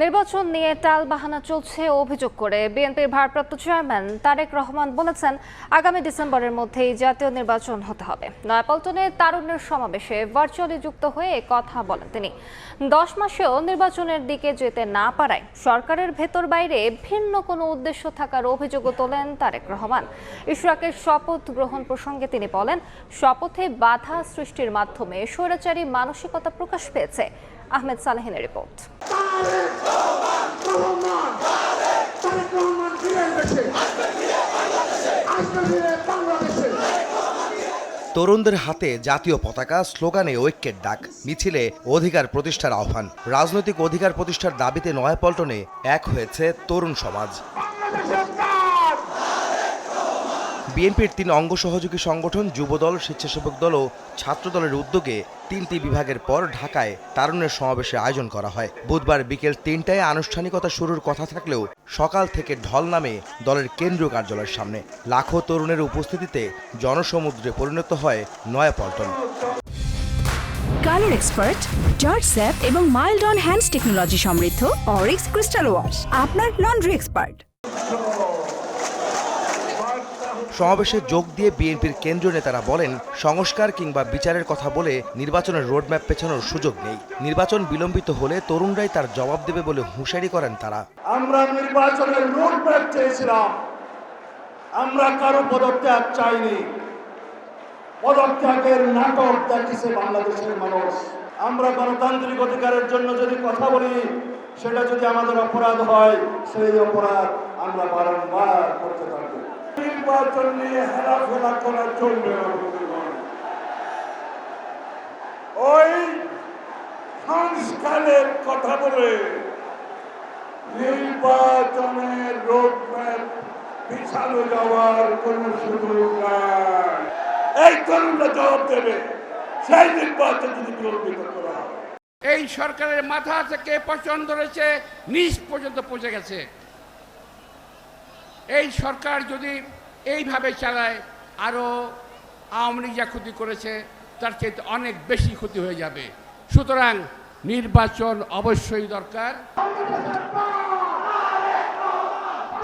নির্বাচন নিয়ে টালবাহানা চলছে অভিযোগ করে বিএনপির ভারপ্রাপ্ত চেয়ারম্যান তারেক রহমান বলেছেন, আগামী ডিসেম্বরের মধ্যেই জাতীয় নির্বাচন হতে হবে। নয়াপল্টনে তারুণ্যের সমাবেশে ভার্চুয়ালি যুক্ত হয়ে কথা বলেন তিনি। 10 মাসেও নির্বাচনের দিকে যেতে না পারায় সরকারের ভেতর বাইরে ভিন্ন কোনো উদ্দেশ্য থাকার অভিযোগও তোলেন তারেক রহমান। ইশরাকের শপথ গ্রহণ প্রসঙ্গে তিনি বলেন, শপথে বাধা সৃষ্টির মাধ্যমে স্বৈরাচারী মানসিকতা প্রকাশ পেয়েছে। আহমেদ সালেহিনের রিপোর্ট। তরুণদের হাতে জাতীয় পতাকা, স্লোগানে ঐক্যের ডাক, মিছিলে অধিকার প্রতিষ্ঠার আহ্বান। রাজনৈতিক অধিকার প্রতিষ্ঠার দাবিতে নয়াপল্টনে এক হয়েছে তরুণ সমাজ। বিএনপির 3 অঙ্গ সহযোগী সংগঠন যুবদল, স্বেচ্ছাসেবক দল ও ছাত্রদলের উদ্যোগে 3টি বিভাগের পর ঢাকায় তারুণ্যের সমাবেশের আয়োজন করা হয়। বুধবার বিকেল 3টায় আনুষ্ঠানিকতা শুরুর কথা থাকলেও সকাল থেকে ঢল নামে দলের কেন্দ্রীয় কার্যালয়ের সামনে। লাখো তরুণের উপস্থিতিতে জনসমুদ্রে পরিণত হয় Naya Paltan. Colour expert, George sap এবং মাইল্ড অন হ্যান্ডস টেকনোলজি সমৃদ্ধ অরিক্স ক্রিস্টাল ওয়াশ আপনার লন্ড্রি এক্সপার্ট। সমাবেশে যোগ দিয়ে বিএনপির কেন্দ্রীয় নেতারা বলেন, সংস্কার কিংবা বিচারের কথা বলে নির্বাচনের রোডম্যাপ পেছানোর সুযোগ নেই। নির্বাচন বিলম্বিত হলে তরুণরাই তার জবাব দেবে বলে হুঁশিয়ারি করেন তারা। আমরা নির্বাচনের রোডম্যাপ চেয়েছিলাম, আমরা কারো পদত্যাগ চাইনি। পদত্যাগের নাটক দেখেছে বাংলাদেশের মানুষ। আমরা গণতান্ত্রিক অধিকারের জন্য যদি কথা বলি, সেটা যদি আমাদের অপরাধ হয়, সেই অপরাধ আমরা বারংবার করতে থাকব। নির্বাচন নিয়ে হেলাফেলা করা চলবে না। ওই সংস্কারের কথা বলে নির্বাচনের রোডম্যাপ পিছানো যাওয়ার কোন সুযোগ নাই। এই তরুণরা জবাব দেবে, সেই নির্বাচন যদি বিলম্বিত করা হয়। এই সরকারের মাথা থেকে পছন্দ ধরেছে, নিচ পর্যন্ত পৌঁছে গেছে। এই সরকার যদি এইভাবে চালায়, আরো আওয়ামী লীগ যা ক্ষতি করেছে তার চেয়ে অনেক বেশি ক্ষতি হয়ে যাবে। সুতরাং নির্বাচন অবশ্যই দরকার।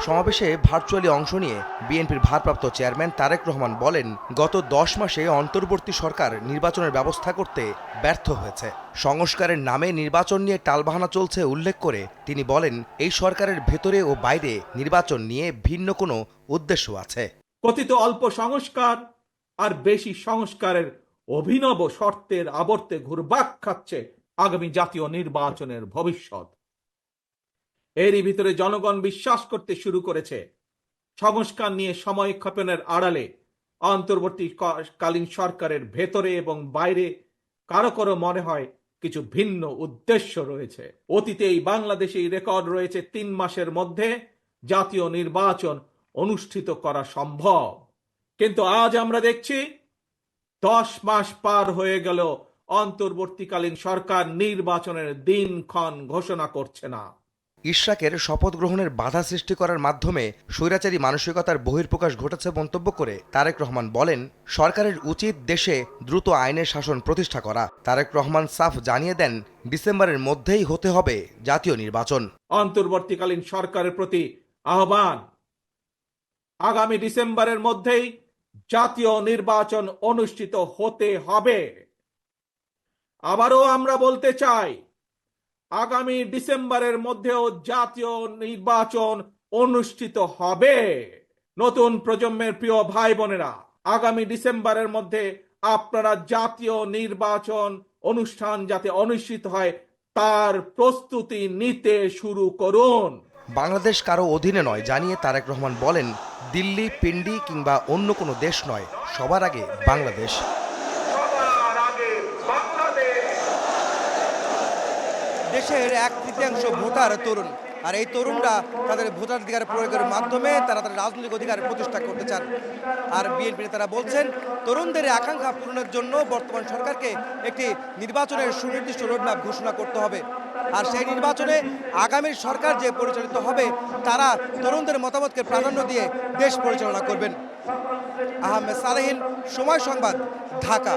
সমাবেশে ভার্চুয়ালি অংশ নিয়ে বিএনপির ভারপ্রাপ্ত চেয়ারম্যান তারেক রহমান বলেন, গত 10 মাসে অন্তর্বর্তী সরকার নির্বাচনের ব্যবস্থা করতে ব্যর্থ হয়েছে। সংস্কারের নামে নির্বাচন নিয়ে টালবাহানা চলছে উল্লেখ করে তিনি বলেন, এই সরকারের ভেতরে ও বাইরে নির্বাচন নিয়ে ভিন্ন কোনো উদ্দেশ্য আছে। কথিত অল্প সংস্কার আর বেশি সংস্কারের অভিনব শর্তের আবর্তে ঘুরপাক খাচ্ছে আগামী জাতীয় নির্বাচনের ভবিষ্যৎ। এরই ভিতরে জনগণ বিশ্বাস করতে শুরু করেছে, সংস্কার নিয়ে সময়ক্ষেপণের আড়ালে অন্তর্বর্তীকালীন সরকারের ভেতরে এবং বাইরে কারো কারো মনে হয় কিছু ভিন্ন উদ্দেশ্য রয়েছে। অতীতেই বাংলাদেশেই রেকর্ড রয়েছে 3 মাসের মধ্যে জাতীয় নির্বাচন অনুষ্ঠিত করা সম্ভব। কিন্তু আজ আমরা দেখছি 10 মাস পার হয়ে গেল, অন্তর্বর্তীকালীন সরকার নির্বাচনের দিনক্ষণ ঘোষণা করছে না। ইশরাকের শপথ গ্রহণের বাধা সৃষ্টি করার মাধ্যমে স্বৈরাচারী মানসিকতার বহিঃপ্রকাশ ঘটেছে মন্তব্য করে তারেক রহমান বলেন, সরকারের উচিত দেশে দ্রুত আইনের শাসন প্রতিষ্ঠা করা। তারেক রহমান সাফ জানিয়ে দেন, ডিসেম্বরের মধ্যেই হতে হবে জাতীয় নির্বাচন। অন্তর্বর্তীকালীন সরকারের প্রতি আহ্বান, আগামী ডিসেম্বরের মধ্যেই জাতীয় নির্বাচন অনুষ্ঠিত হতে হবে। আবারও আমরা বলতে চাই, আগামী ডিসেম্বরের মধ্যেও জাতীয় নির্বাচন অনুষ্ঠিত হবে। নতুন প্রজন্মের প্রিয় ভাই বোনেরা, আগামী ডিসেম্বরের মধ্যে আপনারা জাতীয় নির্বাচন অনুষ্ঠান যাতে অনুষ্ঠিত হয় তার প্রস্তুতি নিতে শুরু করুন। বাংলাদেশ কারো অধীনে নয় জানিয়ে তারেক রহমান বলেন, দিল্লি, পিন্ডি কিংবা অন্য কোনো দেশ নয়, সবার আগে বাংলাদেশ। দেশের 1/3 ভোটার তরুণ, আর এই তরুণরা তাদের ভোটাধিকার প্রয়োগের মাধ্যমে তারা তাদের রাজনৈতিক অধিকার প্রতিষ্ঠা করতে চান। আর বিএনপি নেতারা বলছেন, তরুণদের আকাঙ্ক্ষা পূরণের জন্য বর্তমান সরকারকে একটি নির্বাচনের সুনির্দিষ্ট রোডম্যাপ ঘোষণা করতে হবে। আর সেই নির্বাচনে আগামীর সরকার যে পরিচালিত হবে তারা তরুণদের মতামতকে প্রাধান্য দিয়ে দেশ পরিচালনা করবেন। আহমেদ সালেহিন, সময় সংবাদ, ঢাকা।